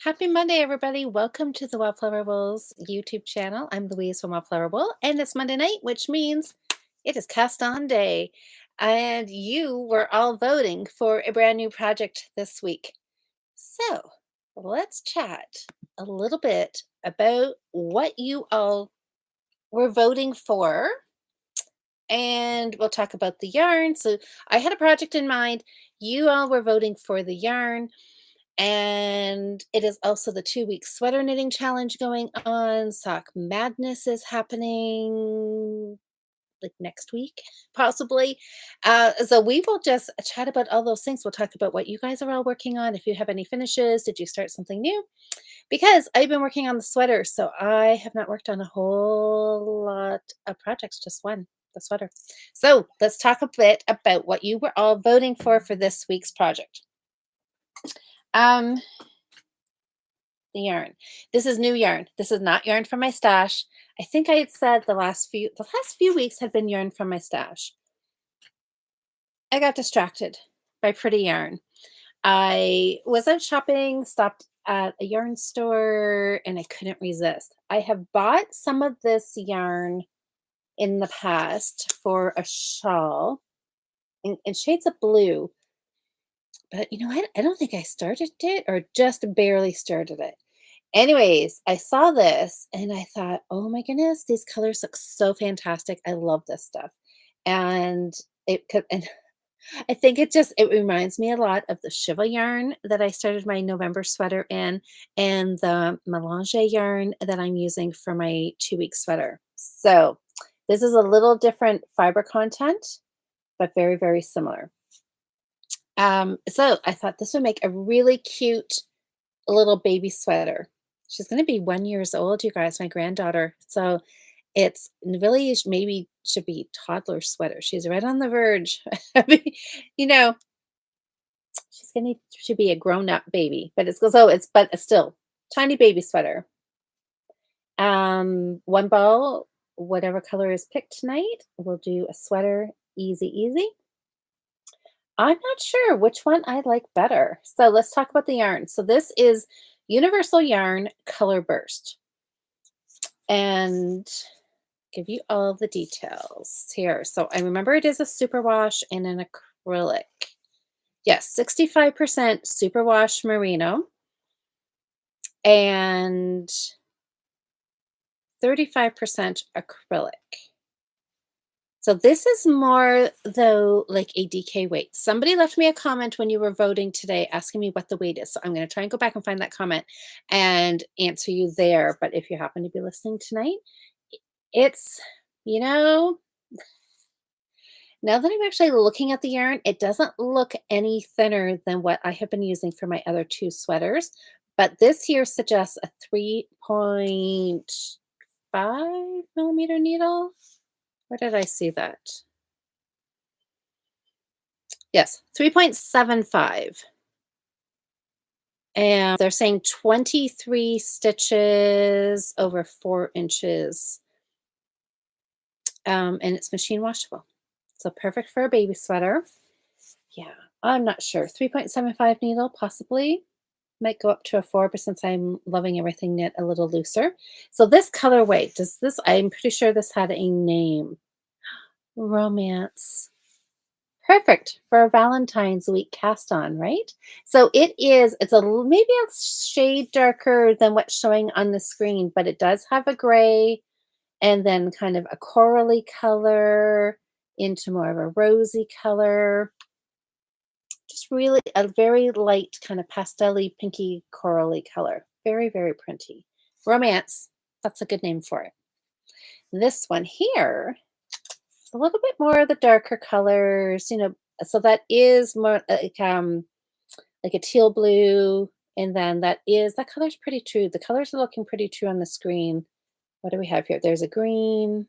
Happy Monday, everybody. Welcome to the Wildflower Wolves YouTube channel. I'm Louise from Wildflower Wool, and it's Monday night, which means it is cast on day. And you were all voting for a brand new project this week. So let's chat a little bit about what you all were voting for. And we'll talk about the yarn. So I had a project in mind. You all were voting for the yarn. And it is also the 2-week sweater knitting challenge going on. Sock Madness is happening like next week, possibly. So we will just chat about all those things. We'll talk about what you guys are all working on. If you have any finishes, did you start something new? Because I've been working on the sweater, so I have not worked on a whole lot of projects, just one, the sweater. So let's talk a bit about what you were all voting for this week's project. Um, the yarn. This is new yarn. This is not yarn from my stash. I think I had said the last few weeks had been yarn from my stash. I got distracted by pretty yarn. I was out shopping, stopped at a yarn store, and I couldn't resist. I have bought some of this yarn in the past for a shawl in shades of blue, but I don't think I started it or just barely started it. Anyways, I saw this and I thought, "Oh my goodness, these colors look so fantastic. I love this stuff." And it could and I think it reminds me a lot of the Shiva yarn that I started my November sweater in and the melange yarn that I'm using for my 2-week sweater. So, this is a little different fiber content, but very, very similar. So I thought this would make a really cute little baby sweater. She's gonna be 1 years old, you guys, my granddaughter. So it's really maybe should be toddler sweater. She's right on the verge. I mean, you know, should be a grown-up baby, but it's still tiny baby sweater. One ball, whatever color is picked tonight, we'll do a sweater, easy, easy. I'm not sure which one I like better. So let's talk about the yarn. So this is Universal Yarn Color Burst. And give you all the details here. So I remember it is a superwash and an acrylic. Yes, 65% superwash merino and 35% acrylic. So this is more, though, like a DK weight. Somebody left me a comment when you were voting today asking me what the weight is. So I'm going to try and go back and find that comment and answer you there. But if you happen to be listening tonight, it's, you know, now that I'm actually looking at the yarn, it doesn't look any thinner than what I have been using for my other 2 sweaters. But this here suggests a 3.5 millimeter needle. Where did I see that? Yes, 3.75. And they're saying 23 stitches over 4 inches. And it's machine washable. So perfect for a baby sweater. Yeah, I'm not sure. 3.75 needle, possibly. Might go up to a 4, but since I'm loving everything knit a little looser. So this colorway, I'm pretty sure this had a name. Romance. Perfect for a Valentine's week cast on, right? So maybe a shade darker than what's showing on the screen, but it does have a gray and then kind of a corally color into more of a rosy color. Just really a very light kind of pastel-y, pinky, corally color. Very, very pretty. Romance. That's a good name for it. This one here, a little bit more of the darker colors, so that is more like a teal blue, and then that color's pretty true. The colors are looking pretty true on the screen. What do we have here? There's a green.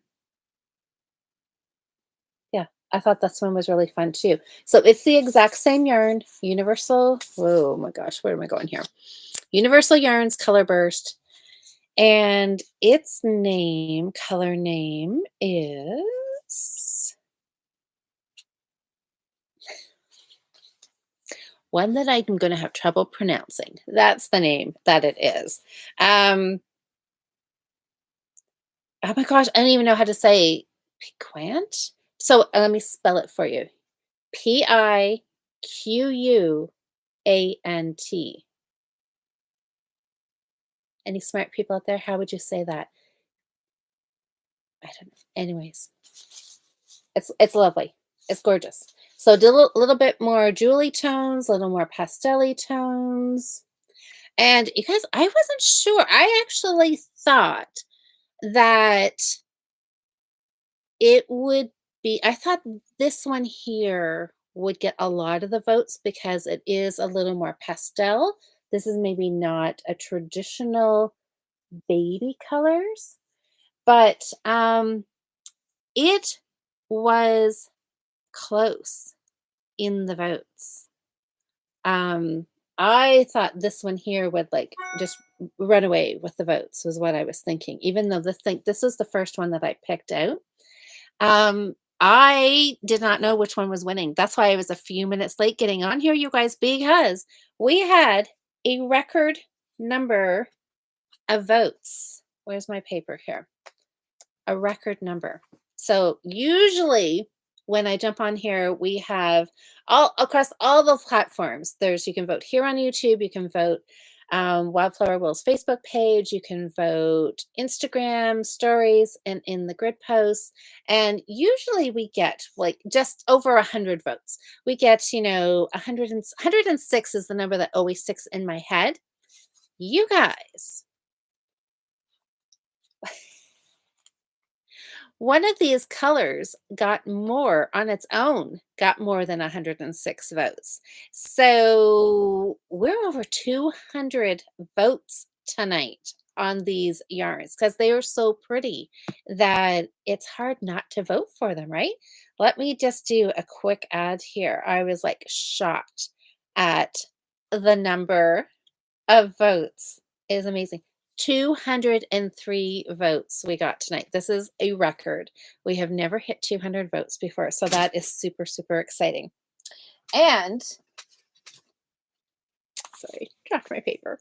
Yeah, I thought this one was really fun too. So it's the exact same yarn, Universal. Oh my gosh, where am I going here? Universal Yarns Color Burst. And its color name is one that I'm going to have trouble pronouncing. That's the name that it is. Um, oh my gosh, I don't even know how to say piquant. So let me spell it for you. Piquant. Any smart people out there? How would you say that? I don't know. Anyways, it's lovely. It's gorgeous. So do a little bit more jewelry tones, a little more pastel tones. And you guys, I wasn't sure. I actually thought that it would be, I thought this one here would get a lot of the votes because it is a little more pastel. This is maybe not a traditional baby colors, but it was close in the votes. Um, I thought this one here would like just run away with the votes was what I was thinking, even though this is the first one that I picked out. I did not know which one was winning. That's why I was a few minutes late getting on here, you guys, because we had a record number of votes. Where's my paper here? A record number. So usually when I jump on here, we have all across all the platforms. You can vote here on YouTube, you can vote Wildflower Will's Facebook page, you can vote Instagram stories and in the grid posts. And usually we get like just over 100 votes. We get, 106 is the number that always sticks in my head. You guys, one of these colors got more on its own, got more than 106 votes. So we're over 200 votes tonight on these yarns because they are so pretty that it's hard not to vote for them, right? Let me just do a quick ad here. I was like shocked at the number of votes. It is amazing. 203 votes we got tonight. This is a record. We have never hit 200 votes before, so that is super, super exciting. And, sorry, dropped my paper.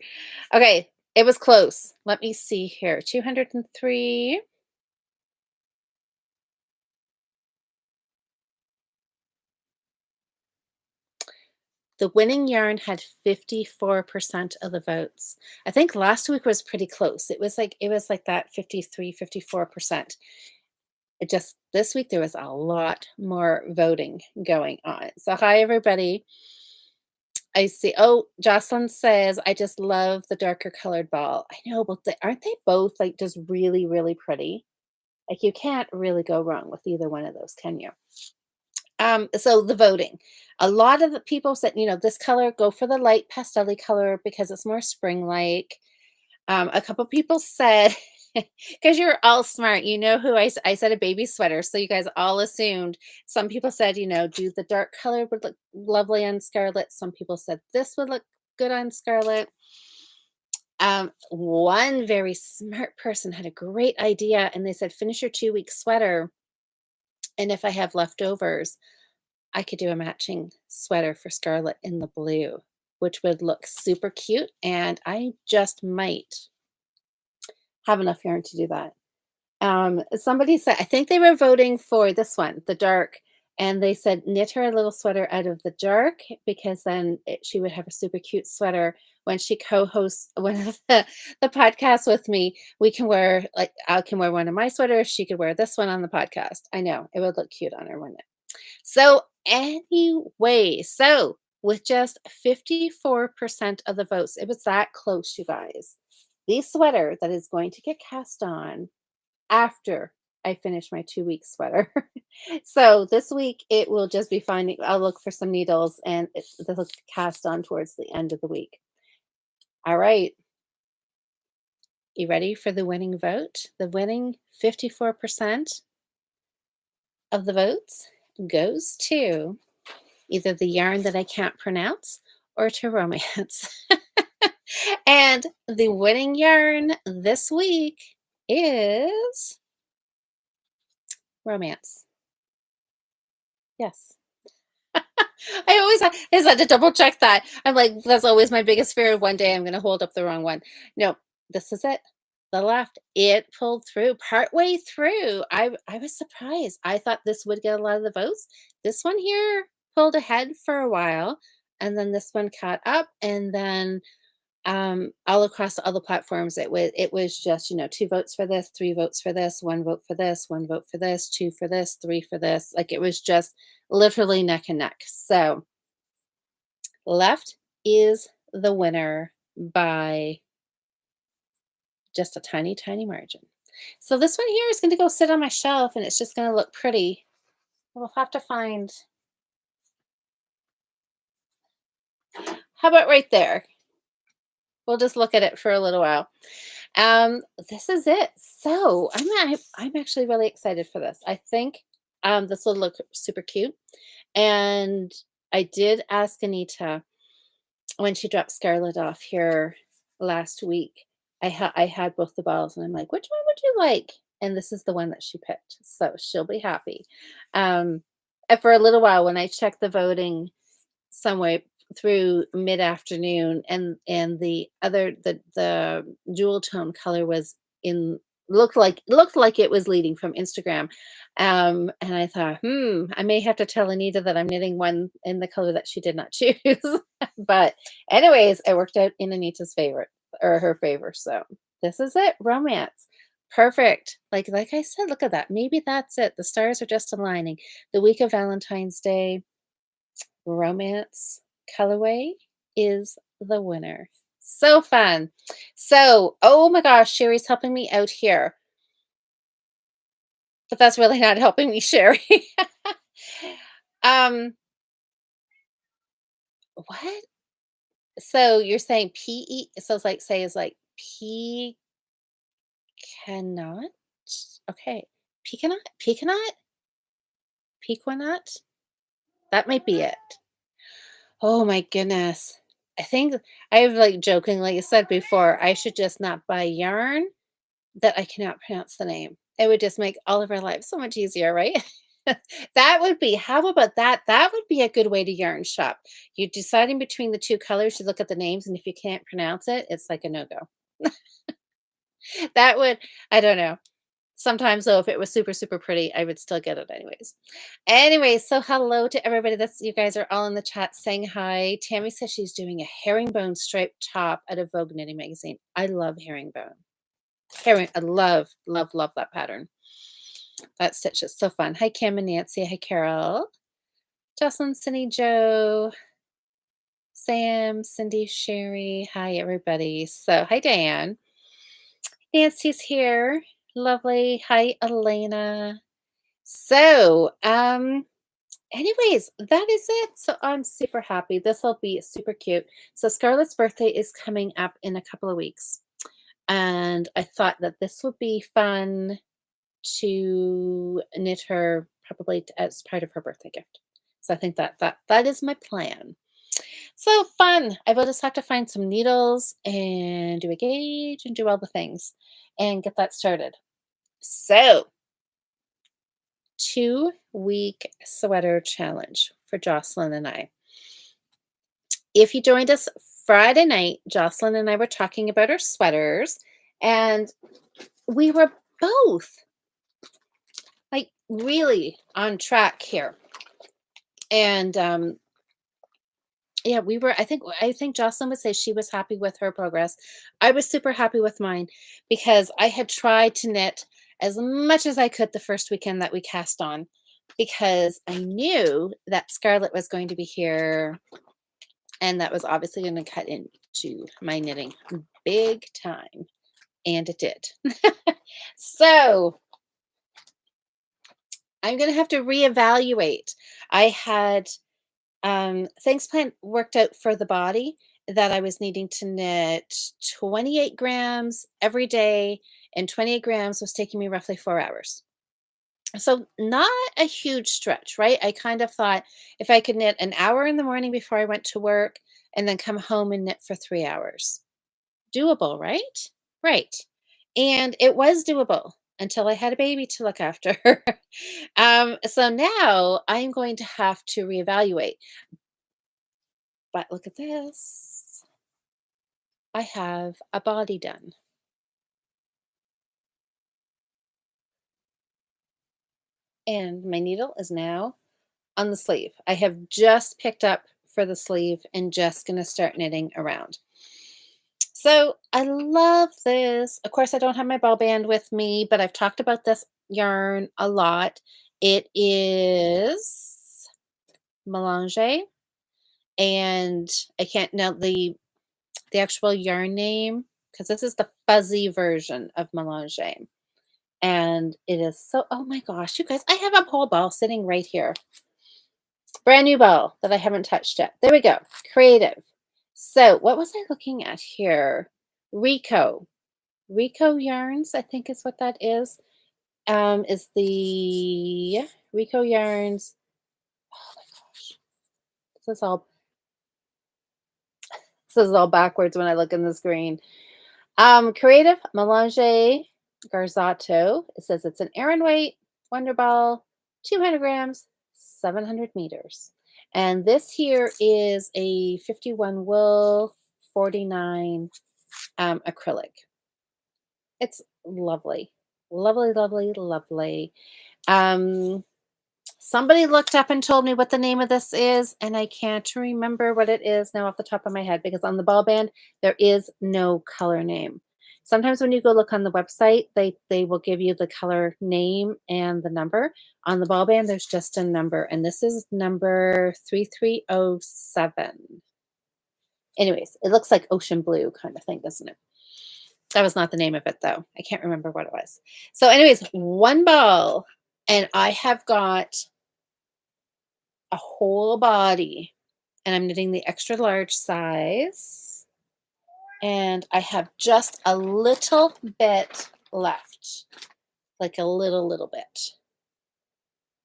Okay, it was close. Let me see here. 203. The winning yarn had 54% of the votes. I think last week was pretty close. It was like that 53, 54%. It just this week there was a lot more voting going on. So hi everybody. I see. Oh, Jocelyn says, I just love the darker colored ball. I know, but aren't they both like just really, really pretty? Like you can't really go wrong with either one of those, can you? So the voting. A lot of the people said, this color, go for the light pastel color because it's more spring-like. A couple people said, because you're all smart, you know who I said a baby sweater. So you guys all assumed. Some people said, do the dark color would look lovely on Scarlet. Some people said this would look good on Scarlet. One very smart person had a great idea and they said, finish your 2-week sweater. And if I have leftovers, I could do a matching sweater for Scarlet in the blue, which would look super cute. And I just might have enough yarn to do that. Somebody said, I think they were voting for this one, the dark, and they said knit her a little sweater out of the dark because then she would have a super cute sweater when she co-hosts one of the podcasts with me. We can wear like I can wear one of my sweaters. She could wear this one on the podcast. I know it would look cute on her, wouldn't it? So anyway, so with just 54% of the votes, it was that close, you guys. The sweater that is going to get cast on after I finish my 2-week sweater. So this week it will just be finding, I'll look for some needles and they'll cast on towards the end of the week. All right. You ready for the winning vote? The winning 54% of the votes goes to either the yarn that I can't pronounce or to romance. And the winning yarn this week is romance. Yes. I always had to double check that. I'm like, that's always my biggest fear. One day I'm gonna hold up the wrong one. No, this is it. The left. It pulled through partway through. I was surprised. I thought this would get a lot of the votes. This one here pulled ahead for a while, and then this one caught up, and then all across all the platforms, it was just, 2 votes for this, 3 votes for this, 1 vote for this, 1 vote for this, 2 for this, 3 for this. Like, it was just literally neck and neck. So, left is the winner by just a tiny, tiny margin. So this one here is gonna go sit on my shelf, and it's just gonna look pretty. We'll have to find how about right there? We'll just look at it for a little while. This is it. So I'm actually really excited for this. I think this will look super cute. And I did ask Anita when she dropped Scarlett off here last week. I had both the balls, and I'm like, which one would you like? And this is the one that she picked. So she'll be happy. And for a little while, when I checked the voting somewhere through mid-afternoon, and the jewel tone color was in looked like it was leading from Instagram. And I thought, I may have to tell Anita that I'm knitting one in the color that she did not choose. But anyways, it worked out in Anita's favor, or her favor. So this is it, romance. Perfect. Like I said, look at that. Maybe that's it. The stars are just aligning. The week of Valentine's Day, romance colorway is the winner. So fun. So, oh my gosh, Sherry's helping me out here, but that's really not helping me, Sherry. um, what? So you're saying PE, so it's like say is like P cannot? Okay. Pecanut? Pecanut? Pequanut? That might be it. Oh my goodness. I think I've like jokingly said before, I should just not buy yarn that I cannot pronounce the name. It would just make all of our lives so much easier, right? That would be how about that? That would be a good way to yarn shop. You're deciding between the 2 colors, you look at the names, and if you can't pronounce it, it's like a no-go. That would I don't know. Sometimes though, if it was super, super pretty, I would still get it anyways. Anyways, so hello to everybody that's you guys are all in the chat saying hi. Tammy says she's doing a herringbone striped top out of Vogue Knitting Magazine. I love herringbone. I love, love, love that pattern. That stitch is so fun. Hi, Kim and Nancy. Hi, Carol. Jocelyn, Cindy, Joe, Sam, Cindy, Sherry. Hi, everybody. So, hi, Diane. Nancy's here. Lovely. Hi, Elena. So, anyways, that is it. So I'm super happy. This will be super cute. So Scarlett's birthday is coming up in a couple of weeks. And I thought that this would be fun to knit her probably as part of her birthday gift. So I think that is my plan. So fun. I will just have to find some needles and do a gauge and do all the things and get that started. So 2-week sweater challenge for Jocelyn and I. If you joined us Friday night, Jocelyn and I were talking about our sweaters, and we were both like really on track here. And yeah, we were. I think Jocelyn would say she was happy with her progress. I was super happy with mine because I had tried to knit as much as I could the first weekend that we cast on because I knew that Scarlett was going to be here and that was obviously going to cut into my knitting big time. And it did. So I'm going to have to reevaluate. I had things plan worked out for the body that I was needing to knit 28 grams every day, and 28 grams was taking me roughly 4 hours. So not a huge stretch, right? I kind of thought if I could knit an hour in the morning before I went to work and then come home and knit for 3 hours. Doable, right? Right. And it was doable. until I had a baby to look after. So now I'm going to have to reevaluate. But look at this. I have a body done, and my needle is now on the sleeve. I have just picked up for the sleeve and just going to start knitting around. So I love this. Of course, I don't have my ball band with me, but I've talked about this yarn a lot. It is Melange, and I can't know the actual yarn name because this is the fuzzy version of Melange. And it is so, oh my gosh, you guys, I have a whole ball sitting right here. Brand new ball that I haven't touched yet. There we go. Creative. So what was I looking at here? Rico. Rico Yarns, I think is what that is the Rico Yarns. Oh my gosh. This is all this is all backwards when I look in the screen. Creative Melange Garzato. It says it's an Aran weight, Wonder Ball, 200 grams, 700 meters. And this here is a 51 wool, 49 acrylic. It's lovely. Lovely, lovely, lovely. Um, Somebody looked up and told me what the name of this is, and I can't remember what it is now off the top of my head because on the ball band there is no color name. Sometimes when you go look on the website, they will give you the color name and the number. On the ball band, there's just a number, and this is number 3307. Anyways, it looks like ocean blue kind of thing, doesn't it? That was not the name of it though. I can't remember what it was. So, anyways, one ball, and I have got a whole body, and I'm knitting the extra large size, and I have just a little bit left, like a little bit,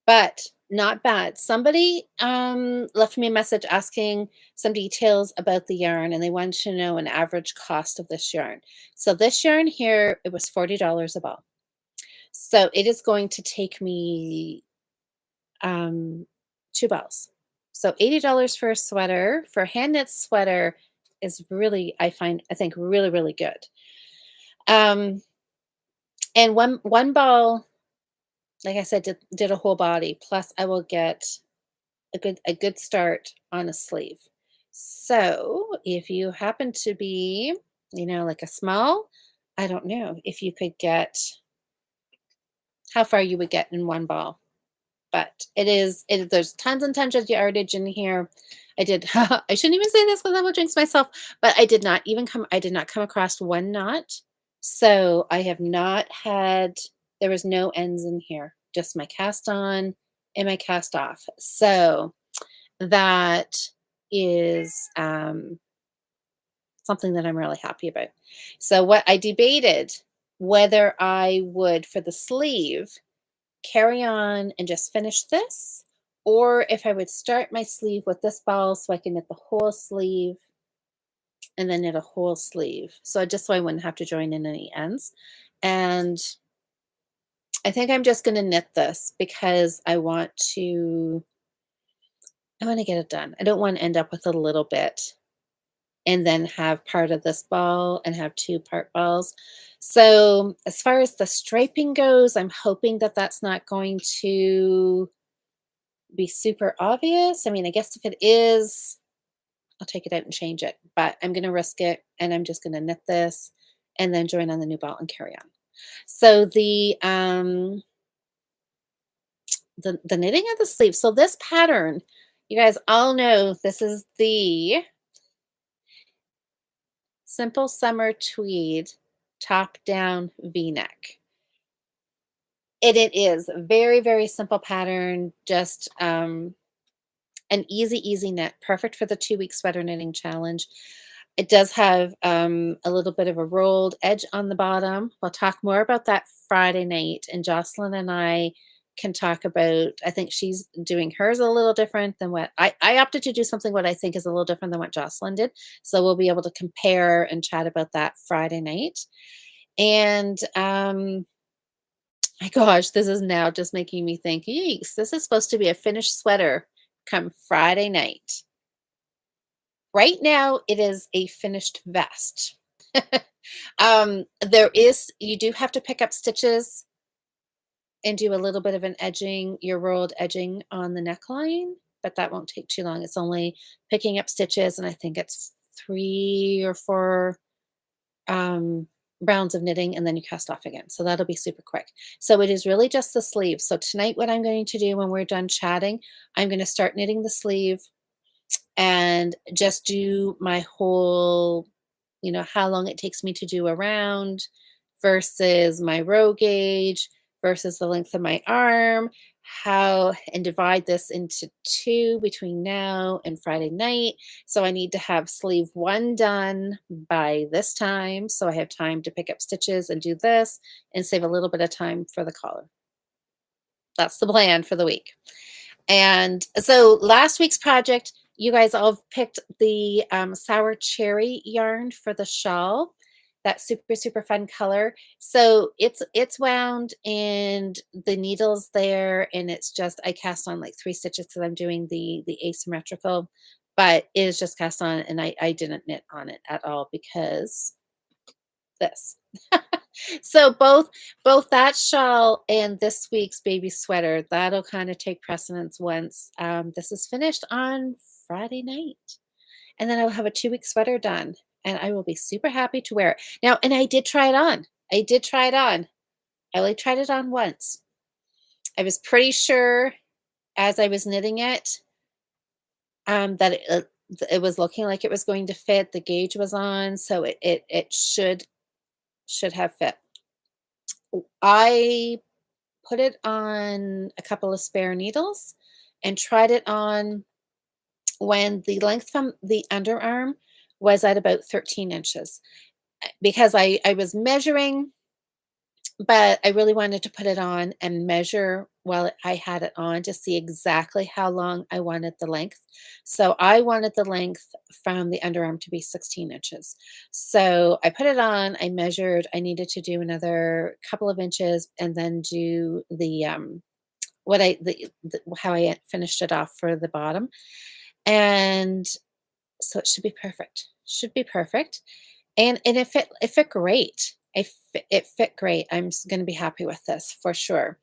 but not bad. Somebody left me a message asking some details about the yarn, and they wanted to know an average cost of this yarn. So this yarn here, it was $40 a ball. So it is going to take me um, 2 balls. So $80 for a sweater, for a hand knit sweater is really, I think really, really good. Um, and one ball, like I said, did a whole body. Plus, I will get a good start on a sleeve. So if you happen to be, like a small, I don't know if you could get how far you would get in one ball. But there's tons and tons of yardage in here. I shouldn't even say this because I will jinx myself, but I did not come across one knot. So I have not had, there was no ends in here, just my cast on and my cast off. So that is something that I'm really happy about. So what I debated whether I would, for the sleeve, carry on and just finish this, or if I would start my sleeve with this ball so I can knit the whole sleeve and then knit a whole sleeve. So I wouldn't have to join in any ends. And I think I'm just going to knit this because I want to get it done. I don't want to end up with a little bit and then have part of this ball and have two part balls. So as far as the striping goes, I'm hoping that that's not going to be super obvious. I mean, I guess if it is, I'll take it out and change it, but I'm going to risk it and I'm just going to knit this and then join on the new ball and carry on. So the knitting of the sleeve. So this pattern, you guys all know this is the Simple Summer Tweed top down V-neck. It is a very, very simple pattern, just an easy knit, perfect for the 2-week sweater knitting challenge. It does have a little bit of a rolled edge on the bottom. We'll talk more about that Friday night, and Jocelyn and I can talk about, I think she's doing hers a little different than what I opted to do something what I think is a little different than what Jocelyn did. So we'll be able to compare and chat about that Friday night. And My gosh, this is now just making me think, "Yeeks, this is supposed to be a finished sweater come Friday night." Right now, it is a finished vest. There is you do have to pick up stitches and do a little bit of an edging, your rolled edging on the neckline, but that won't take too long. It's only picking up stitches, and I think it's 3 or 4 um, rounds of knitting, and then you cast off again. So that'll be super quick. So it is really just the sleeve. So tonight, what I'm going to do when we're done chatting, I'm going to start knitting the sleeve and just do my whole, how long it takes me to do a round versus my row gauge versus the length of my arm, and divide this into two between now and Friday night. So I need to have sleeve one done by this time. So I have time to pick up stitches and do this and save a little bit of time for the collar. That's the plan for the week. And so last week's project, you guys all picked the sour cherry yarn for the shawl. That super super fun color. So it's wound and the needles there, and it's just I cast on like 3 stitches because I'm doing the asymmetrical, but it is just cast on, and I didn't knit on it at all because this. So both that shawl and this week's baby sweater, that'll kind of take precedence once this is finished on Friday night. And then I'll have a 2-week sweater done and I will be super happy to wear it. Now, and I did try it on. I did try it on. I only tried it on once. I was pretty sure as I was knitting it that it was looking like it was going to fit. The gauge was on, so it should have fit. I put it on a couple of spare needles and tried it on when the length from the underarm was at about 13 inches because I was measuring, but I really wanted to put it on and measure while I had it on to see exactly how long I wanted the length. So I wanted the length from the underarm to be 16 inches. So I put it on, I measured, I needed to do another couple of inches and then do what I the how I finished it off for the bottom, and so it should be perfect. Should be perfect, and it fit great. It fit great. I'm gonna be happy with this for sure.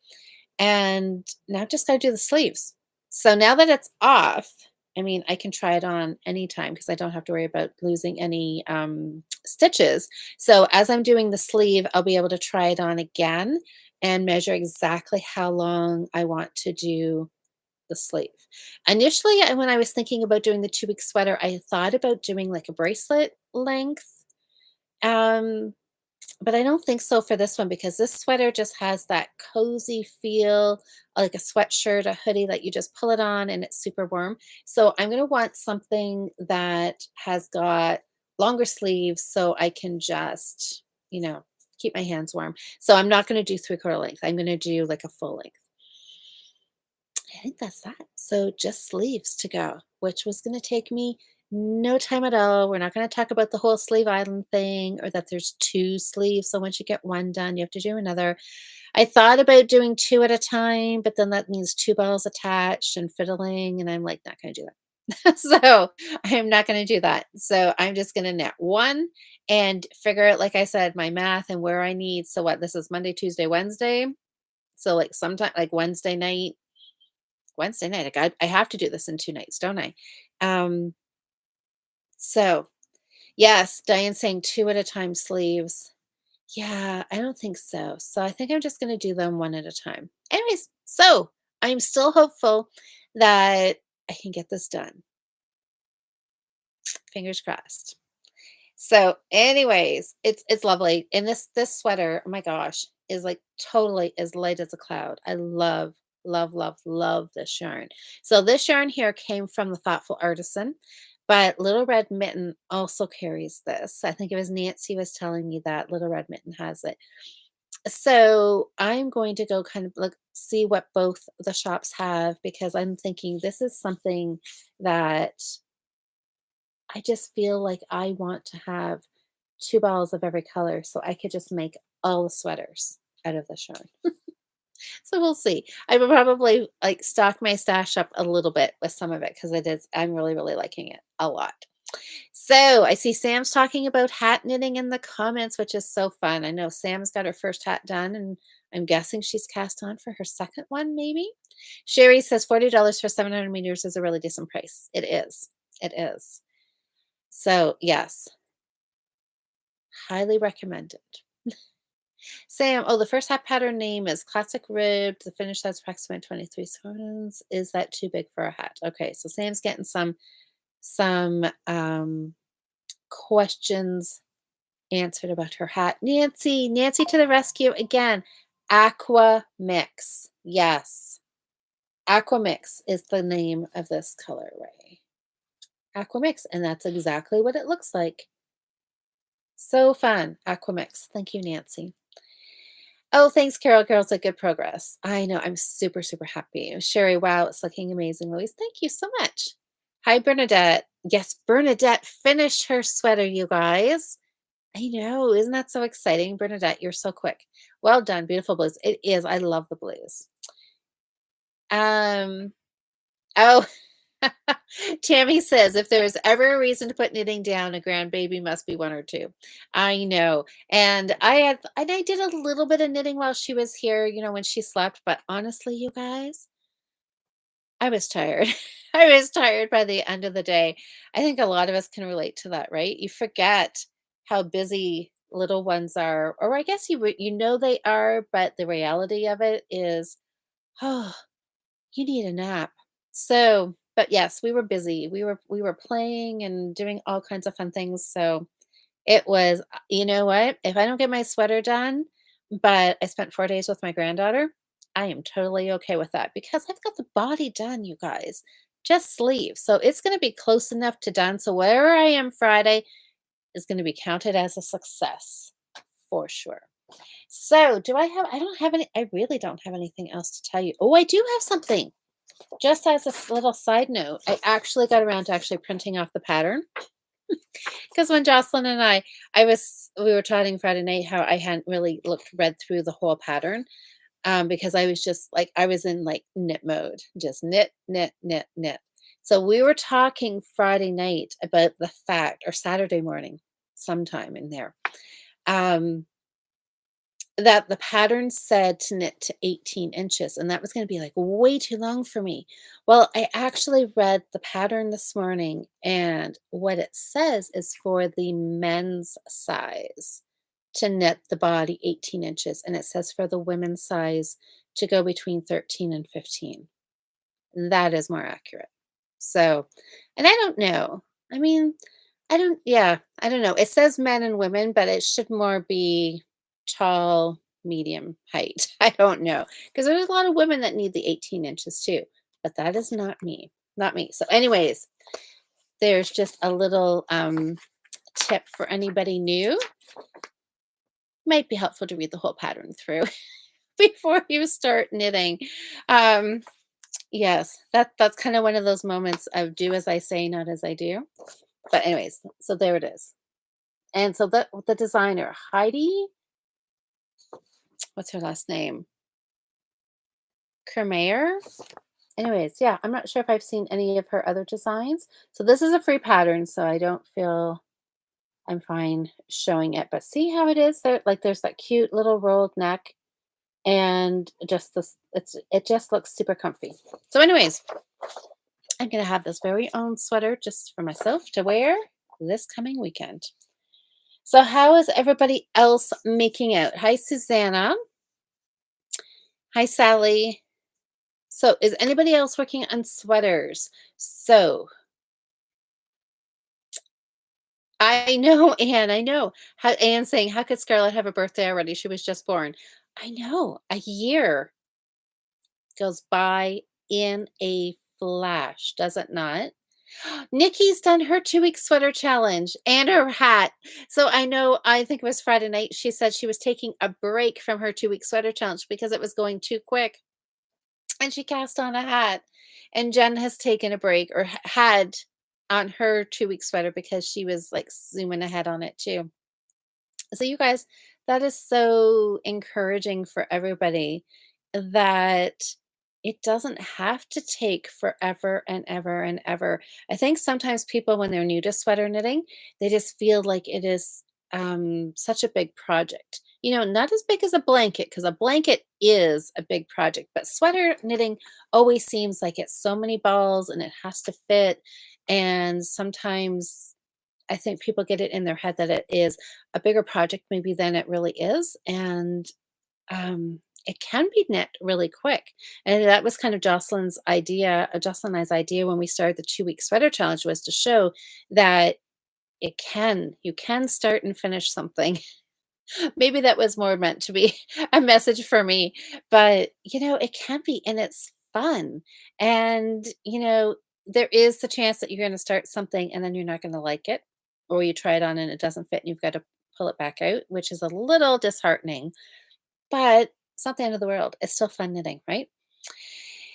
And now just gotta do the sleeves. So now that it's off, I mean, I can try it on anytime because I don't have to worry about losing any stitches. So as I'm doing the sleeve, I'll be able to try it on again and measure exactly how long I want to do the sleeve. Initially, when I was thinking about doing the 2-week sweater, I thought about doing like a bracelet length. Um, but I don't think so for this one because this sweater just has that cozy feel, like a sweatshirt, a hoodie that you just pull it on and it's super warm. So I'm going to want something that has got longer sleeves so I can just, keep my hands warm. So I'm not going to do 3/4 length. I'm going to do like a full length. I think that's that. So just sleeves to go, which was going to take me no time at all. We're not going to talk about the whole sleeve island thing or that there's 2 sleeves. So once you get one done, you have to do another. I thought about doing 2 at a time, but then that means 2 balls attached and fiddling. And I'm like, not going to do that. So I am not going to do that. So I'm just going to knit one and figure out, like I said, my math and where I need. So what this is Monday, Tuesday, Wednesday. So like sometime like Wednesday night. I have to do this in 2 nights, don't I? Um, so yes, Diane's saying 2 at a time sleeves. Yeah, I don't think so. So I think I'm just gonna do them one at a time. Anyways, so I'm still hopeful that I can get this done. Fingers crossed. So, anyways, it's lovely. And this sweater, oh my gosh, is like totally as light as a cloud. I love, love, love, love this yarn. So this yarn here came from the Thoughtful Artisan, but Little Red Mitten also carries this. I think it was Nancy was telling me that Little Red Mitten has it. So I'm going to go kind of look see what both the shops have because I'm thinking this is something that I just feel like I want to have 2 balls of every color so I could just make all the sweaters out of this yarn. So we'll see. I will probably like stock my stash up a little bit with some of it because I'm really, really liking it a lot. So I see Sam's talking about hat knitting in the comments, which is so fun. I know Sam's got her first hat done, and I'm guessing she's cast on for her second one, maybe. Sherry says $40 for 700 meters is a really decent price. It is. It is. So, yes, highly recommended. Sam, oh, the first hat pattern name is Classic Ribbed. The finish size approximately 23 seconds. Is that too big for a hat? Okay, so Sam's getting some questions answered about her hat. Nancy to the rescue again. Aqua Mix. Yes. Aqua Mix is the name of this colorway. Aqua Mix, and that's exactly what it looks like. So fun. Aqua Mix. Thank you, Nancy. Oh, thanks, Carol. Carol said good progress. I know. I'm super, super happy. Sherry, wow, it's looking amazing. Louise, thank you so much. Hi, Bernadette. Yes, Bernadette finished her sweater, you guys. I know. Isn't that so exciting? Bernadette, you're so quick. Well done. Beautiful blues. It is. I love the blues. Um, oh, Tammy says, if there's ever a reason to put knitting down, a grandbaby must be one or two. I know. And I did a little bit of knitting while she was here, when she slept. But honestly, you guys, I was tired. I was tired by the end of the day. I think a lot of us can relate to that, right? You forget how busy little ones are, or I guess you know they are, but the reality of it is, oh, you need a nap. So, but yes, we were busy. We were playing and doing all kinds of fun things. So it was, you know what? If I don't get my sweater done, but I spent 4 days with my granddaughter, I am totally okay with that because I've got the body done, you guys. Just sleeve. So it's going to be close enough to done. So wherever I am Friday is going to be counted as a success for sure. So I don't have any, I really don't have anything else to tell you. Oh, I do have something. Just as a little side note, I actually got around to actually printing off the pattern because when Jocelyn and we were chatting Friday night how I hadn't really read through the whole pattern, because I was just like I was in like knit mode, just knit, knit, knit, knit. So we were talking Friday night about the fact, or Saturday morning, sometime in there, um, that the pattern said to knit to 18 inches, and that was going to be like way too long for me. Well, I actually read the pattern this morning, and what it says is for the men's size to knit the body 18 inches, and it says for the women's size to go between 13 and 15. That is more accurate. So, and I don't know. I mean, I don't know. It says men and women, but it should more be tall, medium height. I don't know. Because there's a lot of women that need the 18 inches too, but that is not me. Not me. So, anyways, there's just a little tip for anybody new. Might be helpful to read the whole pattern through before you start knitting. Um, yes, that's kind of one of those moments of do as I say, not as I do. But anyways, so there it is. And so the designer, Heidi, what's her last name? Kermayer. Anyways, yeah, I'm not sure if I've seen any of her other designs. So this is a free pattern, so I don't feel I'm fine showing it. But see how it is? There's that cute little rolled neck and just this it just looks super comfy. So anyways, I'm gonna have this very own sweater just for myself to wear this coming weekend. So how is everybody else making out? Hi, Susanna. Hi, Sally. So is anybody else working on sweaters? So I know, Anne, I know. How Anne saying, how could Scarlett have a birthday already? She was just born. I know. A year goes by in a flash, does it not? Nikki's done her 2-week sweater challenge and her hat. So I know, I think it was Friday night, she said she was taking a break from her 2-week sweater challenge because it was going too quick. And she cast on a hat. And Jen has taken a break or had on her 2-week sweater because she was like zooming ahead on it too. So you guys, that is so encouraging for everybody. that it doesn't have to take forever and ever and ever. I think sometimes people, when they're new to sweater knitting, they just feel like it is such a big project. Not as big as a blanket, because a blanket is a big project, but sweater knitting always seems like it's so many balls and it has to fit. And sometimes I think people get it in their head that it is a bigger project maybe than it really is. And it can be knit really quick. And that was kind of Jocelyn and I's idea when we started the 2-week sweater challenge, was to show that you can start and finish something. Maybe that was more meant to be a message for me, but it can be, and it's fun. And, there is the chance that you're going to start something and then you're not going to like it, or you try it on and it doesn't fit and you've got to pull it back out, which is a little disheartening, but it's not the end of the world. It's still fun knitting, right?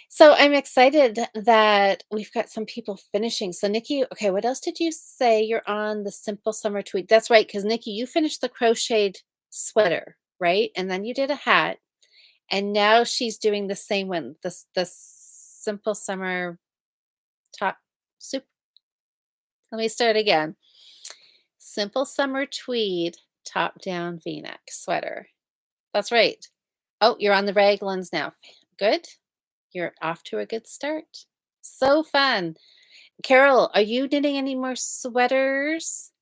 So I'm excited that we've got some people finishing. So Nikki, okay, what else did you say? You're on the simple summer tweet. That's right, because Nikki, you finished the crocheted sweater, right? And then you did a hat, and now she's doing the same one, the simple summer top soup. Let me start again. Simple summer tweed top down V-neck sweater. That's right. Oh, you're on the raglans now. Good. You're off to a good start. So fun. Carol, are you knitting any more sweaters?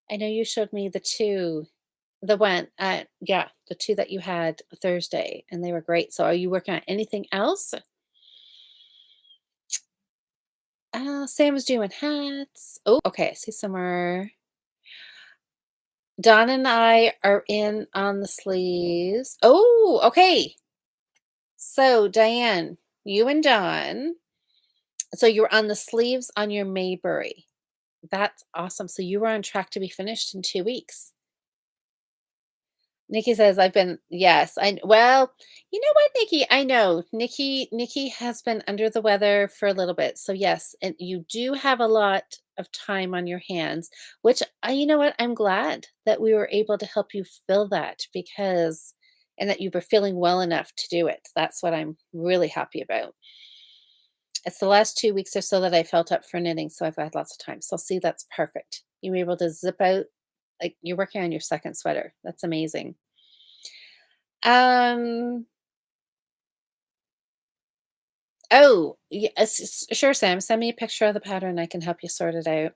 I know you showed me the two, yeah, the two that you had Thursday, and they were great. So are you working on anything else? Sam's doing hats. Oh, okay. I see some more. Don and I are in on the sleeves. Oh, okay. So Diane, you and Don. So you're on the sleeves on your Mayberry. That's awesome. So you were on track to be finished in 2 weeks. Nikki says, "I've been." Yes, well, you know what, Nikki? I know. Nikki has been under the weather for a little bit. So yes, and you do have a lot of time on your hands, which you know what? I'm glad that we were able to help you fill that, because and that you were feeling well enough to do it. That's what I'm really happy about. It's the last 2 weeks or so that I felt up for knitting, so I've had lots of time. So see, that's perfect. You were able to zip out, like, you're working on your second sweater. That's amazing. Um, oh, yes, sure, Sam. Send me a picture of the pattern. I can help you sort it out.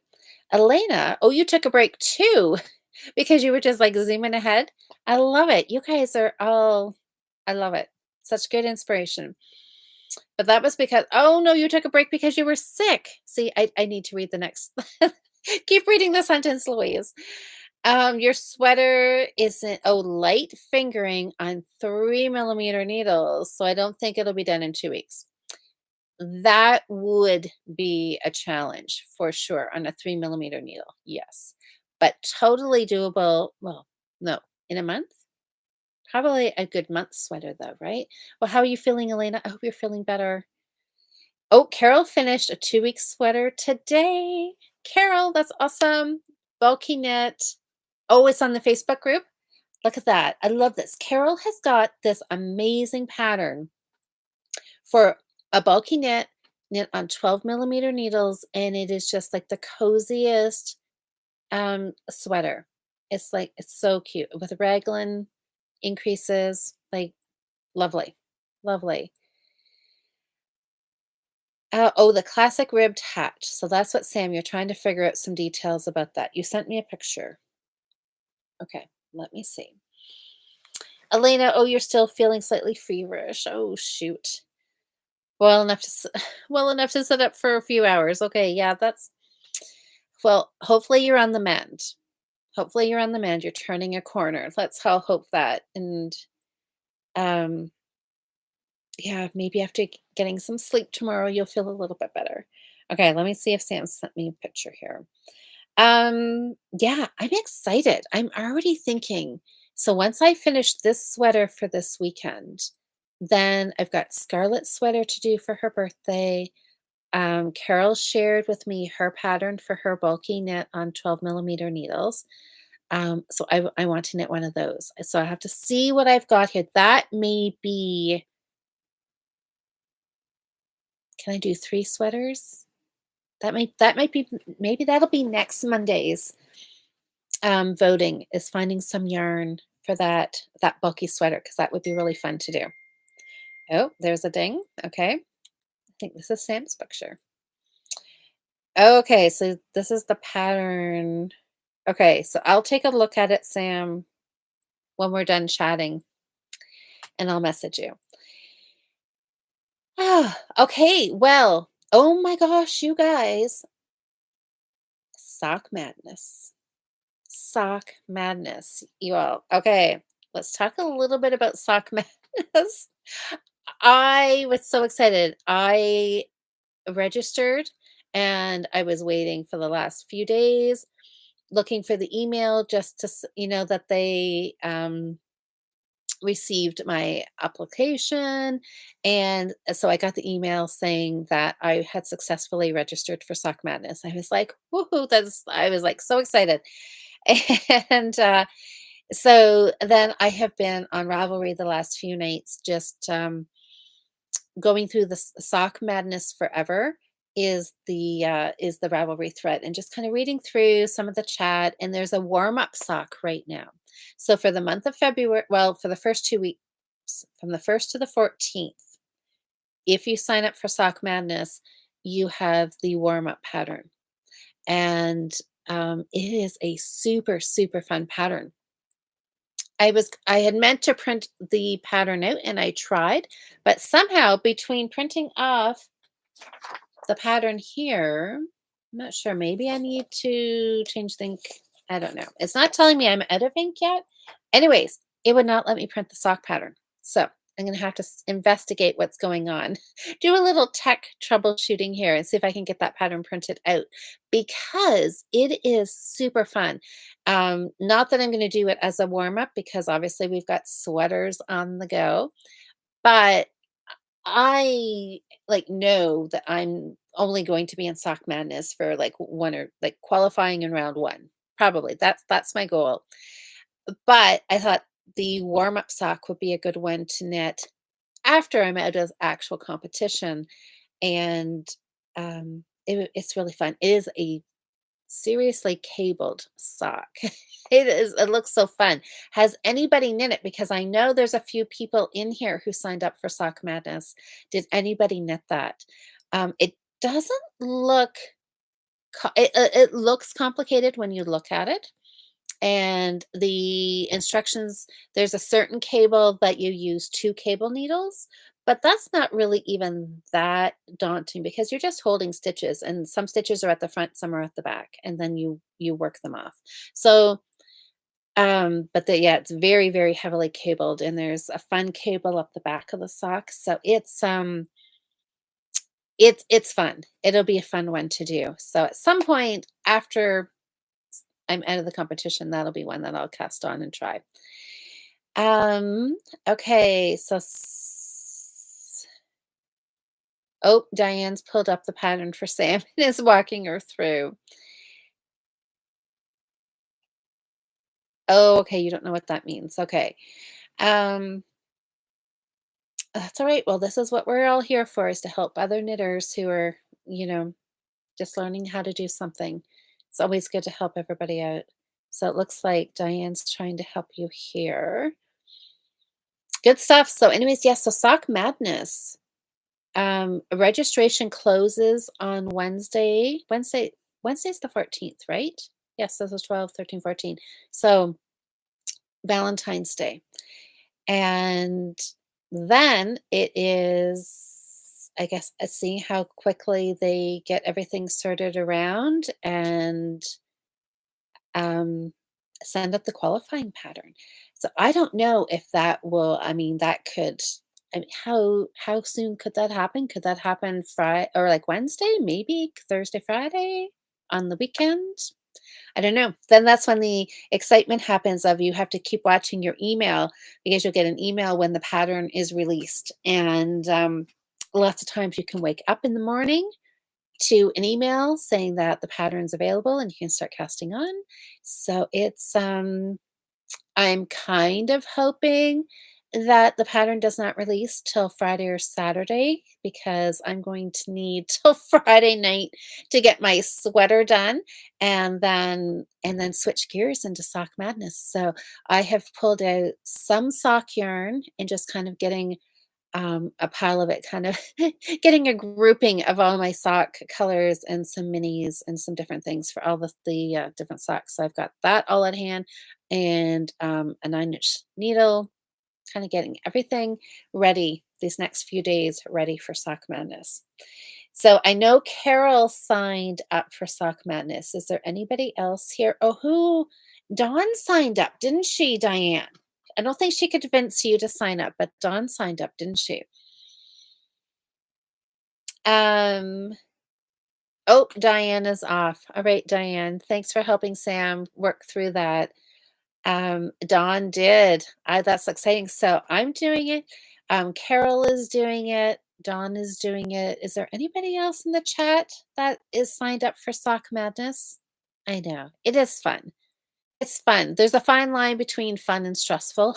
Elena, oh, you took a break too because you were just like zooming ahead. I love it. You guys are all, I love it. Such good inspiration. But that was because, oh no, you took a break because you were sick. See, I need to read the next. Keep reading the sentence, Louise. Your sweater isn't, oh, light fingering on 3 millimeter needles. So I don't think it'll be done in 2 weeks. That would be a challenge for sure on a 3 millimeter needle. Yes. But totally doable. Well, no, in a month? Probably a good month sweater though, right? Well, how are you feeling, Elena? I hope you're feeling better. Oh, Carol finished a 2-week sweater today. Carol, that's awesome. Bulky knit. Oh, it's on the Facebook group? Look at that. I love this. Carol has got this amazing pattern for a bulky knit on 12 millimeter needles, and it is just like the coziest sweater. It's like it's so cute with raglan increases, like lovely. Lovely. Oh, the classic ribbed hat. So that's what Sam, you're trying to figure out some details about that. You sent me a picture. Okay, let me see. Elena, oh, you're still feeling slightly feverish. Oh, shoot. Well enough to well enough to sit up for a few hours. Okay, yeah, that's well, hopefully you're on the mend. Hopefully you're on the mend. You're turning a corner. Let's all hope that. And um yeah, maybe after getting some sleep tomorrow, you'll feel a little bit better. Okay, let me see if Sam sent me a picture here. Yeah, I'm excited. I'm already thinking. So once I finish this sweater for this weekend, then I've got Scarlett's sweater to do for her birthday. Carol shared with me her pattern for her bulky knit on 12 millimeter needles. So I want to knit one of those. So I have to see what I've got here. That may be, can I do 3 sweaters? That might be, maybe that'll be next Monday's voting, is finding some yarn for that bulky sweater, because that would be really fun to do. Oh, there's a ding. Okay. I think this is Sam's picture. Okay, so this is the pattern. Okay, so I'll take a look at it, Sam, when we're done chatting, and I'll message you. Okay, well, oh my gosh, you guys, sock madness. Sock madness, you all. Okay, let's talk a little bit about sock madness. I was so excited. I registered and I was waiting for the last few days, looking for the email just to, that they received my application. And so I got the email saying that I had successfully registered for Sock Madness. I was like, woohoo, I was like so excited. And so then I have been on Ravelry the last few nights, just going through the Sock Madness Forever is the Ravelry thread, and just kind of reading through some of the chat. And there's a warm up sock right now. So for the month of February, well, for the first 2 weeks, from the 1st to the 14th, if you sign up for Sock Madness, you have the warm up pattern, and it is a super super fun pattern. I had meant to print the pattern out, and I tried, but somehow between printing off the pattern here, I'm not sure, maybe I need to change the ink. I don't know. It's not telling me I'm out of ink yet. Anyways, it would not let me print the sock pattern. So I'm going to have to investigate what's going on. Do a little tech troubleshooting here and see if I can get that pattern printed out, because it is super fun. Not that I'm going to do it as a warm up, because obviously we've got sweaters on the go, but I, like, know that I'm only going to be in Sock Madness for, like, 1, or, like, qualifying in round 1. Probably, that's my goal. But I thought the warm-up sock would be a good one to knit after I'm out of actual competition, and, it's really fun. It is a seriously cabled sock. It looks so fun. Has anybody knit it? Because I know there's a few people in here who signed up for Sock Madness. Did anybody knit that? It doesn't look it looks complicated when you look at it. And the instructions, there's a certain cable that you use 2 cable needles, but that's not really even that daunting, because you're just holding stitches, and some stitches are at the front, some are at the back, and then you work them off. So, but yeah, it's very, very heavily cabled, and there's a fun cable up the back of the sock. So it's fun. It'll be a fun one to do. So at some point after I'm out of the competition, that'll be one that I'll cast on and try. Okay, so oh, Diane's pulled up the pattern for Sam and is walking her through. Oh, okay, you don't know what that means. Okay. Um, that's all right. Well, this is what we're all here for, is to help other knitters who are, you know, just learning how to do something. It's always good to help everybody out. So it looks like Diane's trying to help you here. Good stuff. So anyways, yes, so Sock Madness. Registration closes on Wednesday. Wednesday's the 14th, right? Yes, this is 12, 13, 14. So Valentine's Day. And then it is, I guess, seeing how quickly they get everything sorted around, and um, send up the qualifying pattern. So I don't know if that will, I mean, that could, I mean, how soon could that happen? Could that happen Friday or like Wednesday, maybe Thursday, Friday on the weekend? I don't know. Then that's when the excitement happens of, you have to keep watching your email, because you'll get an email when the pattern is released. And lots of times you can wake up in the morning to an email saying that the pattern's available and you can start casting on. So I'm kind of hoping that the pattern does not release till Friday or Saturday because I'm going to need till Friday night to get my sweater done and then switch gears into sock madness. So I have pulled out some sock yarn and just kind of getting a pile of it, kind of getting a grouping of all my sock colors and some minis and some different things for all the different socks. So I've got that all at hand and a 9-inch needle, kind of getting everything ready these next few days, ready for Sock Madness. So I know Carol signed up for Sock Madness. Is there anybody else here? Oh, who? Dawn signed up, didn't she, Diane? I don't think she could convince you to sign up, but Dawn signed up, didn't she? Um, oh, Diane is off. All right, Diane, thanks for helping Sam work through that. Dawn did. That's exciting. So I'm doing it. Carol is doing it. Dawn is doing it. Is there anybody else in the chat that is signed up for Sock Madness? I know. It is fun. It's fun. There's a fine line between fun and stressful,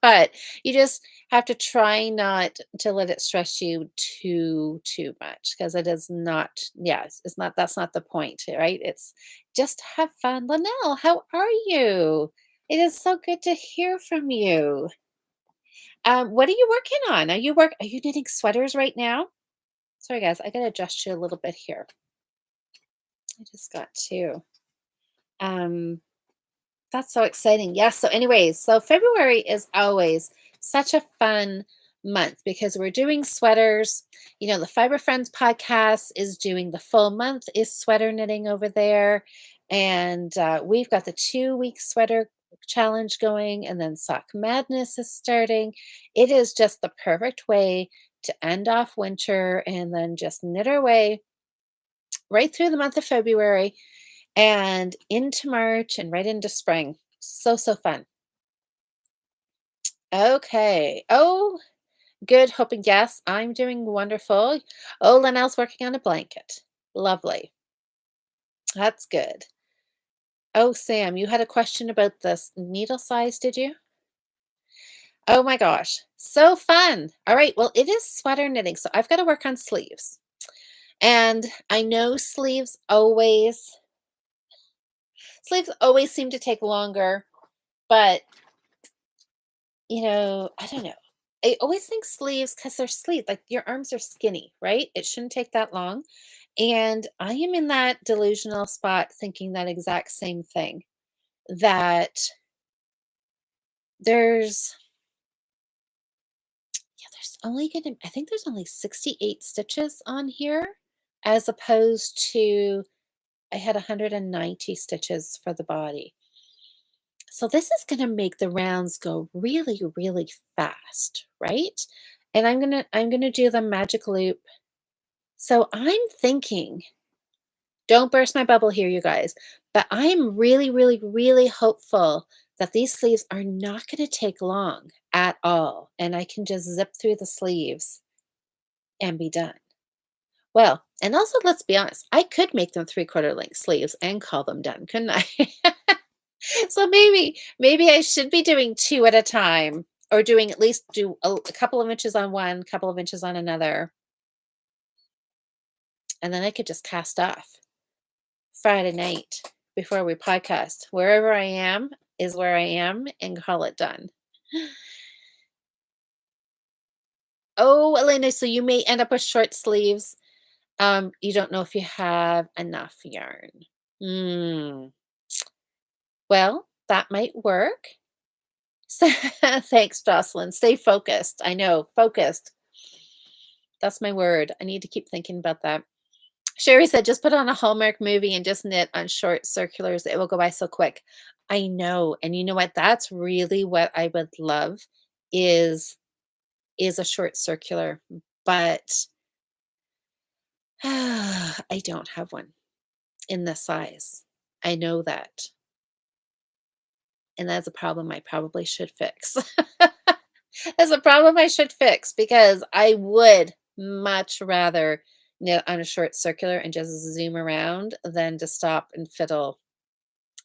but you just have to try not to let it stress you too much because it is not, yeah, it's not, that's not the point, right? It's just have fun. Linnell, how are you? It is so good to hear from you. What are you working on? Are you knitting sweaters right now? Sorry guys, I gotta adjust you a little bit here. I just got to. Um That's so exciting. Yes. So, anyways, so February is always such a fun month because we're doing sweaters. You know, the Fiber Friends podcast is doing the full month is sweater knitting over there. And we've got the 2-week sweater challenge going, and then Sock Madness is starting. It is just the perfect way to end off winter and then just knit our way right through the month of February and into March and right into spring. So fun. Okay. Oh, good. Hoping yes, I'm doing wonderful. Oh, Linnell's working on a blanket. Lovely. That's good. Oh, Sam, you had a question about this needle size, did you? Oh my gosh. So fun. All right. Well, it is sweater knitting. So I've got to work on sleeves. And I know sleeves always seem to take longer, but I don't know. I always think sleeves because they're sleeve, like your arms are skinny, right? It shouldn't take that long. And I am in that delusional spot thinking that exact same thing that there's, yeah, I think there's only 68 stitches on here as opposed to I had 190 stitches for the body. So this is going to make the rounds go really, really fast, right? And I'm going to do the magic loop. So I'm thinking, don't burst my bubble here, you guys, but I'm really, really, really hopeful that these sleeves are not going to take long at all. And I can just zip through the sleeves and be done. Well, and also let's be honest, I could make them 3/4 length sleeves and call them done, couldn't I? So maybe I should be doing 2 at a time or doing at least do a couple of inches on one, couple of inches on another, and then I could just cast off Friday night before we podcast. Wherever I am is where I am and call it done. Oh, Elena, so you may end up with short sleeves. You don't know if you have enough yarn. Hmm. Well, that might work. So, thanks, Jocelyn. Stay focused. I know, focused. That's my word. I need to keep thinking about that. Sherry said, just put on a Hallmark movie and just knit on short circulars. It will go by so quick. I know. And you know what? That's really what I would love is is a short circular, but I don't have one in this size. I know that. And that's a problem I probably should fix. That's a problem I should fix because I would much rather on a short circular and just zoom around than to stop and fiddle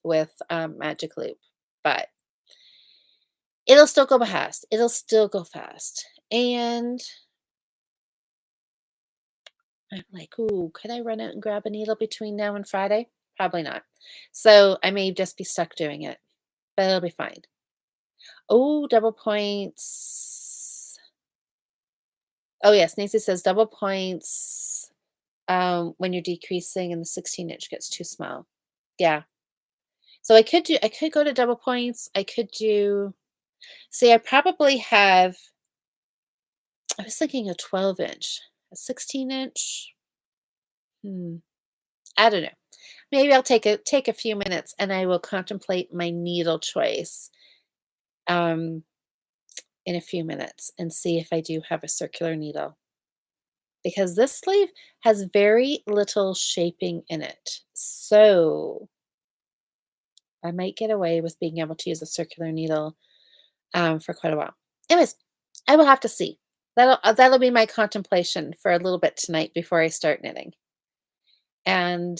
with Magic Loop. But it'll still go fast. It'll still go fast. And I'm like, ooh, could I run out and grab a needle between now and Friday? Probably not. So I may just be stuck doing it, but it'll be fine. Oh, double points. Oh, yes. Nancy says double points when you're decreasing and the 16-inch gets too small. Yeah. So I could go to double points. I could do, see, I probably have, I was thinking a 12-inch, a 16-inch. Hmm. I don't know. Maybe I'll take a few minutes and I will contemplate my needle choice um, in a few minutes and see if I do have a circular needle. Because this sleeve has very little shaping in it. So I might get away with being able to use a circular needle for quite a while. Anyways, I will have to see. That'll be my contemplation for a little bit tonight before I start knitting. And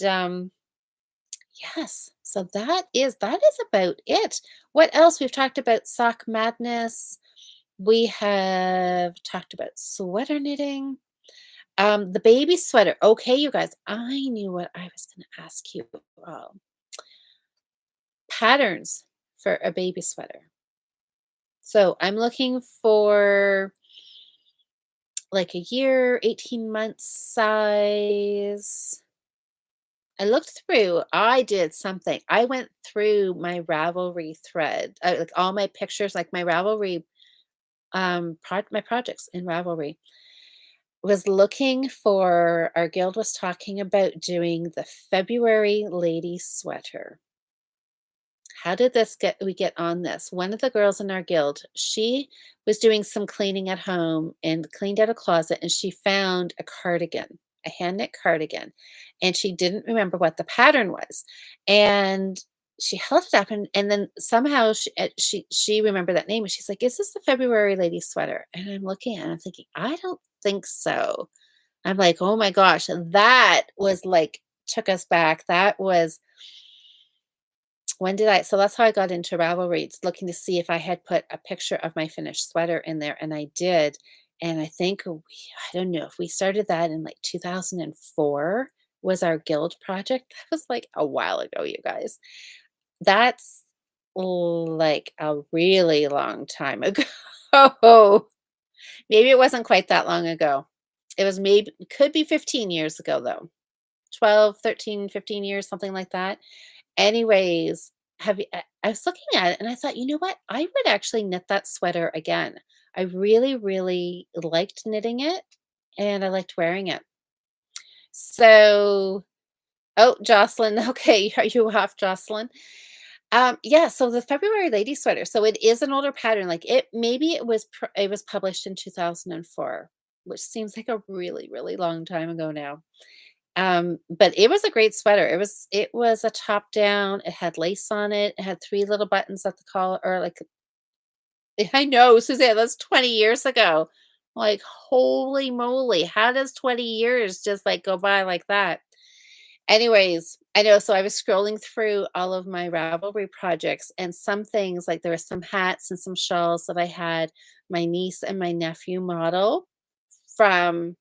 yes, so that is about it. What else? We've talked about sock madness. We have talked about sweater knitting. The baby sweater. Okay, you guys, I knew what I was going to ask you all. Patterns for a baby sweater. So I'm looking for like a year, 18 months size. I did something. I went through my Ravelry thread, like all my pictures, like my Ravelry, my projects in Ravelry. Was looking for, our guild was talking about doing the February lady sweater. How did we get on this? One of the girls in our guild, she was doing some cleaning at home and cleaned out a closet and she found a cardigan, a hand knit cardigan, and she didn't remember what the pattern was. And she held it up and then somehow she remembered that name and she's like, "Is this the February lady sweater?" And I'm looking at it, I'm thinking, "I don't think so." I'm like, "Oh my gosh, that was like took us back." That was when did I, so that's how I got into Ravelry, looking to see if I had put a picture of my finished sweater in there, and I did. And I think I don't know if we started that in like 2004 was our guild project. That was like a while ago, you guys. That's like a really long time ago. Maybe it wasn't quite that long ago. It was maybe, could be 15 years ago though. 12, 13, 15 years, something like that. Anyways, I was looking at it and I thought, "You know what? I would actually knit that sweater again." I really, really liked knitting it and I liked wearing it. So, oh, Jocelyn, okay, are you off, Jocelyn? Yeah, so the February lady sweater. So it is an older pattern. Like maybe it was published in 2004, which seems like a really, really long time ago now. But it was a great sweater. It was a top down, it had lace on it, it had 3 little buttons at the collar, or like I know, Suzanne, that's 20 years ago. Like, holy moly, how does 20 years just, like, go by like that? Anyways, I know, so I was scrolling through all of my Ravelry projects, and some things, like, there were some hats and some shawls that I had my niece and my nephew model from,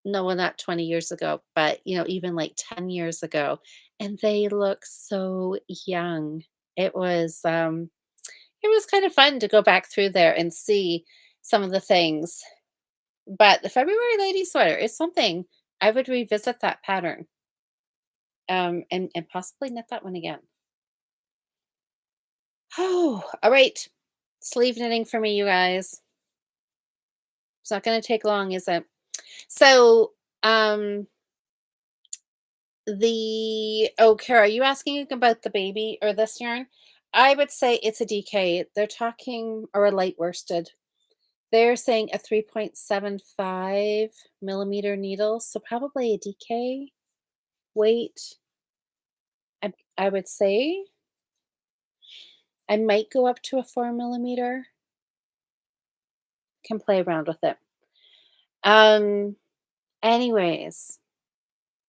no, well, not 20 years ago, but, even like 10 years ago, and they look so young. It was, it was kind of fun to go back through there and see some of the things. But the February lady sweater is something I would revisit that pattern, and possibly knit that one again. Oh, all right. Sleeve knitting for me, you guys. It's not going to take long, is it? So, um, Kara, are you asking about the baby or this yarn? I would say it's a DK. They're talking, or a light worsted. They're saying a 3.75 millimeter needle, so probably a DK weight. I would say I might go up to a 4 millimeter. Can play around with it. Um, Anyways,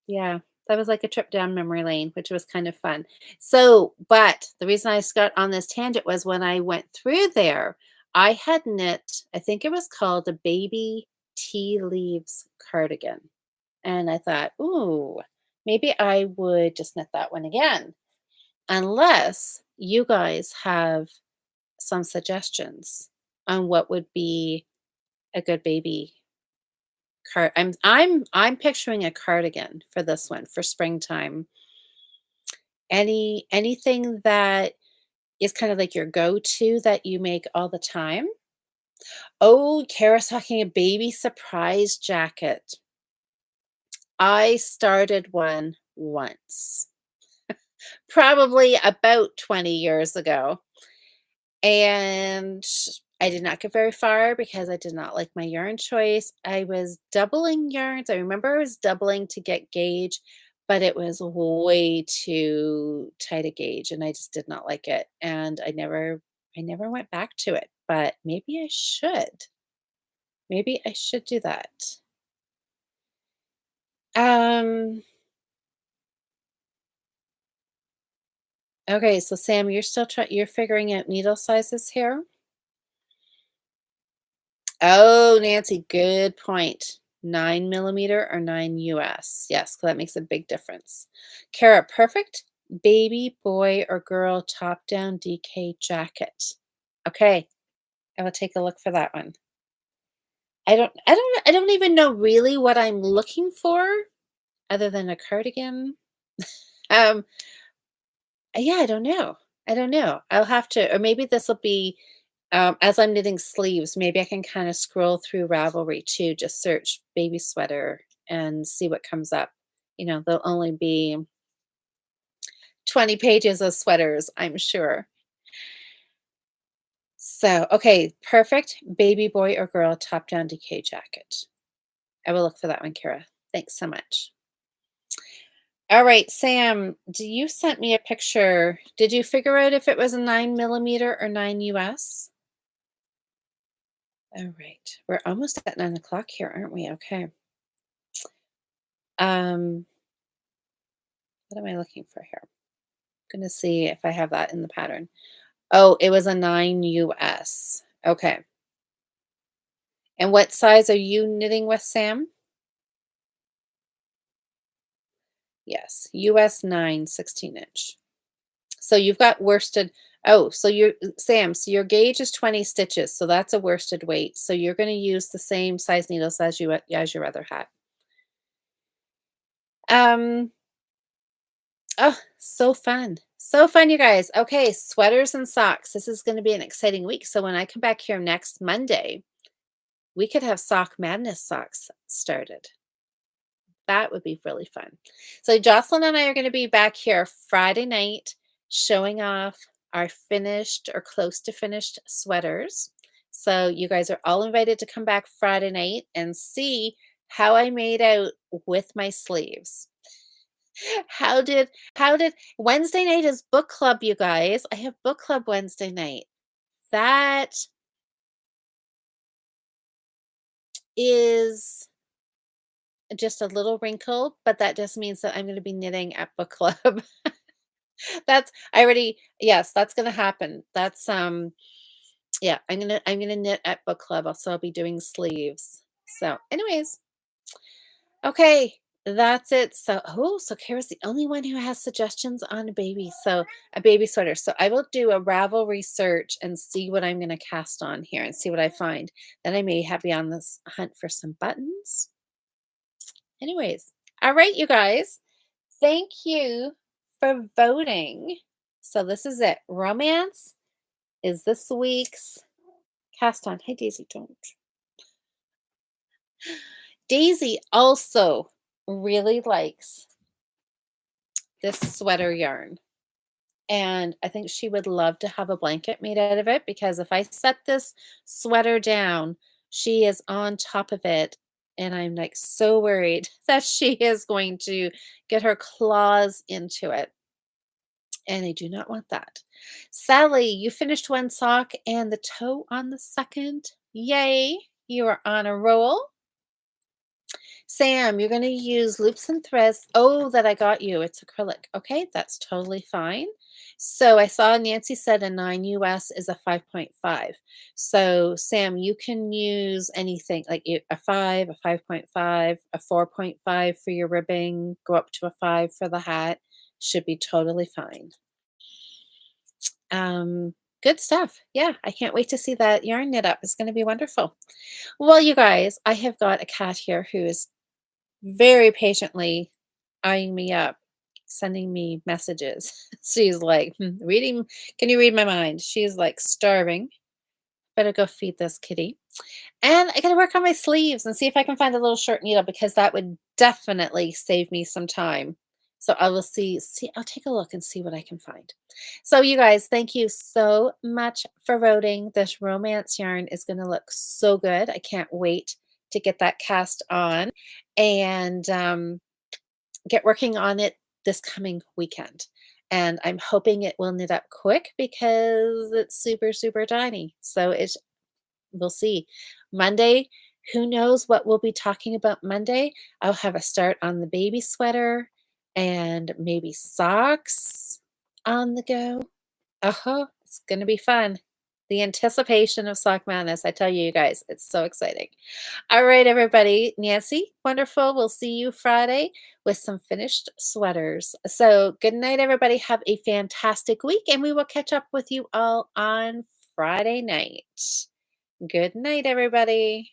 yeah, that was like a trip down memory lane, which was kind of fun. So, but the reason got on this tangent was when I went through there, I had knit, I think it was called a baby tea leaves cardigan. And I thought, ooh, maybe I would just knit that one again, unless you guys have some suggestions on what would be a good baby I'm picturing a cardigan for this one for springtime. Anything that is kind of like your go-to that you make all the time? Oh, Kara's talking a baby surprise jacket. I started one once, probably about 20 years ago. And I did not get very far because I did not like my yarn choice. I was doubling yarns. I remember I was doubling to get gauge, but it was way too tight a gauge and I just did not like it. And I never went back to it, but maybe I should. Maybe I should do that. Um okay, so Sam, you're figuring out needle sizes here? Oh, Nancy, good point. 9 millimeter or 9 US. Yes, 'cause that makes a big difference. Kara, perfect baby, boy, or girl top down DK jacket. Okay, I will take a look for that one. I don't even know really what I'm looking for other than a cardigan. Um, yeah, I don't know. I don't know. I'll have to, or maybe this will be as I'm knitting sleeves, maybe I can kind of scroll through Ravelry too, just search baby sweater and see what comes up. There'll only be 20 pages of sweaters, I'm sure. So, okay, perfect. Baby boy or girl top down DK jacket. I will look for that one, Kara. Thanks so much. All right, Sam, do you sent me a picture? Did you figure out if it was a 9 millimeter or 9 US? All right. We're almost at 9 o'clock here, aren't we? Okay. Um, what am I looking for here? I'm gonna see if I have that in the pattern. Oh, it was a 9 US. Okay. And what size are you knitting with, Sam? Yes, US 9, 16 inch. So you've got worsted. Oh, so you're Sam, so your gauge is 20 stitches, so that's a worsted weight. So you're going to use the same size needles as your other hat. Um, oh, so fun. So fun, you guys. Okay, sweaters and socks. This is going to be an exciting week. So when I come back here next Monday, we could have Sock Madness socks started. That would be really fun. So Jocelyn and I are going to be back here Friday night showing off our finished or close to finished sweaters. So you guys are all invited to come back Friday night and see how I made out with my sleeves. How did Wednesday night is book club, you guys. I have book club Wednesday night. That is just a little wrinkle, but that just means that I'm going to be knitting at book club. That's I already Yes, that's gonna happen. Yeah, I'm gonna knit at book club, so I'll be doing sleeves. So, anyways, okay, that's it. So Kara's the only one who has suggestions on a baby sweater. So I will do a Ravel research and see what I'm gonna cast on here and see what I find. Then I may be on this hunt for some buttons. Anyways, all right, you guys. Thank you for voting. So this is it. Romance is this week's cast on. Hey, Daisy, don't. Daisy also really likes this sweater yarn. And I think she would love to have a blanket made out of it because if I set this sweater down, she is on top of it. And I'm like so worried that she is going to get her claws into it. And I do not want that. Sally, you finished one sock and the toe on the second. Yay, you are on a roll. Sam, you're gonna use loops and threads. Oh, that I got you. It's acrylic. Okay, that's totally fine. So I saw Nancy said a 9 US is a 5.5. So Sam, you can use anything like a 5, a 5.5, a 4.5 for your ribbing, go up to a 5 for the hat. Should be totally fine. Good stuff. Yeah, I can't wait to see that yarn knit up. It's going to be wonderful. Well, you guys, I have got a cat here who is very patiently eyeing me up, sending me messages. She's like, reading, can you read my mind? She's like starving. Better go feed this kitty. And I gotta work on my sleeves and see if I can find a little short needle because that would definitely save me some time. So I will I'll take a look and see what I can find. So you guys, thank you so much for voting. This romance yarn is gonna look so good. I can't wait to get that cast on and get working on it this coming weekend. And I'm hoping it will knit up quick because it's super, super tiny. So we'll see. Monday, who knows what we'll be talking about Monday? I'll have a start on the baby sweater and maybe socks on the go. It's gonna be fun. The anticipation of Sock Madness, I tell you, you guys, it's so exciting. All right, everybody. Nancy, wonderful. We'll see you Friday with some finished sweaters. So, good night, everybody. Have a fantastic week, and we will catch up with you all on Friday night. Good night, everybody.